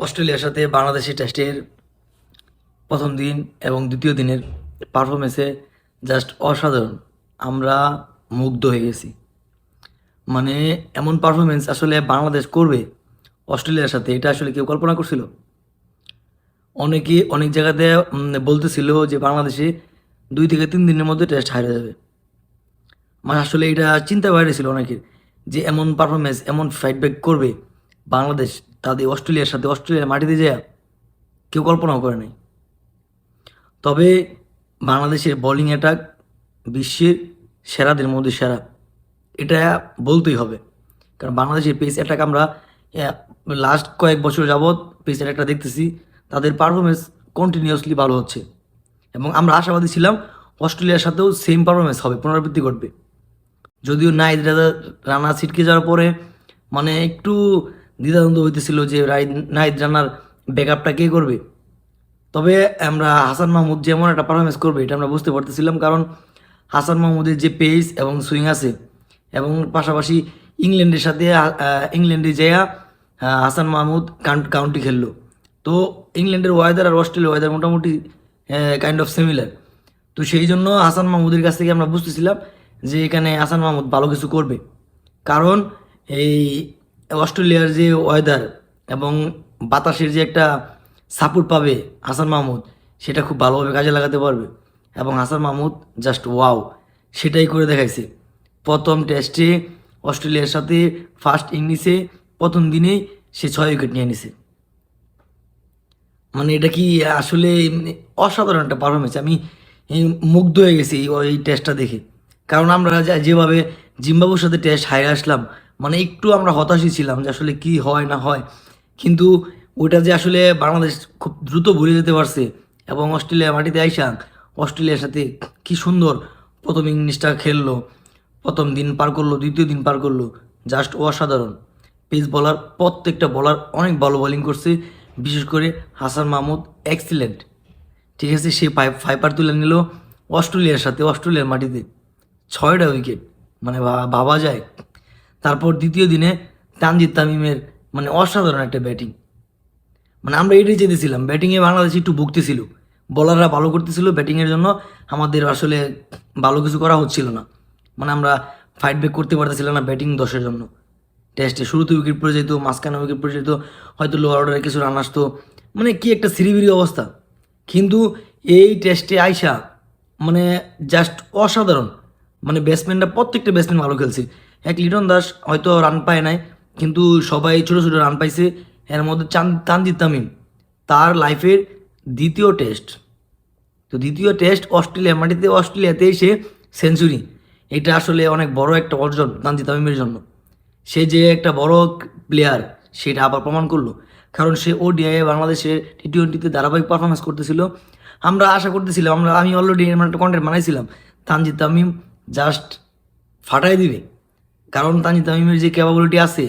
অস্ট্রেলিয়ার সাথে বাংলাদেশের টেস্টের প্রথম দিন এবং দ্বিতীয় দিনের পারফরমেন্সে জাস্ট অসাধারণ। আমরা মুগ্ধ হয়ে গেছি। মানে এমন পারফরমেন্স আসলে বাংলাদেশ করবে অস্ট্রেলিয়ার সাথে, এটা আসলে কেউ কল্পনা করছিল? অনেকে অনেক জায়গাতে বলতেছিল যে বাংলাদেশে 2 থেকে 3 দিনের মধ্যে টেস্ট হারিয়ে যাবে। মানে আসলে এটা চিন্তা বাইরে ছিল অনেকের, যে এমন পারফরমেন্স, এমন ফাইট ব্যাক করবে বাংলাদেশ তাদের অস্ট্রেলিয়ার সাথে, অস্ট্রেলিয়ার মাটিতে যায় কেউ কল্পনাও করে নাই। তবে বাংলাদেশের বোলিং অ্যাটাক বিশ্বের সেরাদের মধ্যে সেরা, এটা বলতেই হবে। কারণ বাংলাদেশের পেস অ্যাটাক আমরা লাস্ট কয়েক বছর যাবৎ পেস অ্যাটাকটা দেখতেছি, তাদের পারফরমেন্স কন্টিনিউয়াসলি ভালো হচ্ছে এবং আমরা আশাবাদী ছিলাম অস্ট্রেলিয়ার সাথেও সেম পারফরমেন্স হবে, পুনরাবৃত্তি ঘটবে। যদিও রানা ছিটকে যাওয়ার পরে মানে একটু দ্বিধাদ্বন্দ্ব হইতেছিল যে নাহিদ রানার ব্যাকআপটা কে করবে। তবে আমরা হাসান মাহমুদ যেমন একটা পারফরমেন্স করবে এটা আমরা বুঝতে পারতেছিলাম, কারণ হাসান মাহমুদের যে পেস এবং সুইং আছে, এবং পাশাপাশি ইংল্যান্ডের সাথে ইংল্যান্ডে যেয়া হাসান মাহমুদ কাউন্টি খেললো। তো ইংল্যান্ডের ওয়েদার আর অস্ট্রেলিয়ার ওয়েদার মোটামুটি কাইন্ড অফ সিমিলার। তো সেই জন্য হাসান মাহমুদের কাছ থেকে আমরা বুঝতেছিলাম যে এখানে হাসান মাহমুদ ভালো কিছু করবে, কারণ এই অস্ট্রেলিয়ার যে ওয়েদার এবং বাতাসের যে একটা সাপোর্ট পাবে হাসান মাহমুদ, সেটা খুব ভালোভাবে কাজে লাগাতে পারবে। এবং হাসান মাহমুদ জাস্ট ওয়াও, সেটাই করে দেখাইছে। প্রথম টেস্টে অস্ট্রেলিয়ার সাথে ফার্স্ট ইনিংসে প্রথম দিনেই সে 6 উইকেট নিয়ে নিছে। মানে এটা কি আসলে অসাধারণ একটা পারফরমেন্স। আমি মুগ্ধ হয়ে গেছি এই টেস্টটা দেখে। কারণ আমরা যেভাবে জিম্বাবুর সাথে টেস্ট হারে আসলাম, মানে একটু আমরা হতাশই ছিলাম যে আসলে কি হয় না হয়, কিন্তু ওইটা যে আসলে বাংলাদেশ খুব দ্রুত ভুলে যেতে পারছে এবং অস্ট্রেলিয়া মাটিতে আইসা অস্ট্রেলিয়ার সাথে কি সুন্দর প্রথম ইনিংসটা খেললো, প্রথম দিন পার করলো, দ্বিতীয় দিন পার করলো, জাস্ট অসাধারণ। পেস বলার প্রত্যেকটা বলার অনেক ভালো বোলিং করছে, বিশেষ করে হাসান মাহমুদ এক্সিলেন্ট। ঠিক আছে, সে ফাইপার তুলে নিল অস্ট্রেলিয়ার সাথে, অস্ট্রেলিয়ার মাটিতে 6টা উইকেট, মানে ভাবা যায়। তারপর দ্বিতীয় দিনে তানজিদ তামিমের মানে অসাধারণ একটা ব্যাটিং। মানে আমরা এটাই চেয়েছিলাম, ব্যাটিংয়ে বাংলাদেশ একটু ভুগতেছিল, বোলাররা ভালো করতেছিল, ব্যাটিংয়ের জন্য আমাদের আসলে ভালো কিছু করা হচ্ছিল না। মানে আমরা ফাইট ব্যাক করতে পারতেছিলাম না ব্যাটিং দশের জন্য। টেস্টে শুরুতে উইকেট পড়ে যেত, মাঝখানে উইকেট পড়ে যেত, হয়তো লোয়ার অর্ডারে কিছু রান আসতো, মানে কি একটা সিরিবিরি অবস্থা। কিন্তু এই টেস্টে আইসা মানে জাস্ট অসাধারণ। মানে ব্যাটসম্যানরা প্রত্যেকটা ব্যাটসম্যান ভালো খেলছে। এক লিটন দাস হয়তো রান পায় নাই, কিন্তু সবাই ছোটো ছোটো রান পাইছে। এর মধ্যে তানজিদ তামিম, তার লাইফের দ্বিতীয় টেস্ট, তো দ্বিতীয় টেস্ট অস্ট্রেলিয়া মাটিতে, অস্ট্রেলিয়াতে এসে সেঞ্চুরি, এটা আসলে অনেক বড় একটা অর্জন তানজিদ তামিমের জন্য। সে যে একটা বড় প্লেয়ার সেটা আবার প্রমাণ করলো, কারণ সে ওডিআই বাংলাদেশের T20-তে ধারাবাহিক পারফরমেন্স করতেছিল। আমরা আশা করতেছিলাম, আমি অলরেডি এর একটা কন্টেন্ট বানাইছিলাম, তানজিদ তামিম জাস্ট ফাটাই দিবে। কারণ তানজিদ তামিমের যে ক্যাপাবিলিটি আছে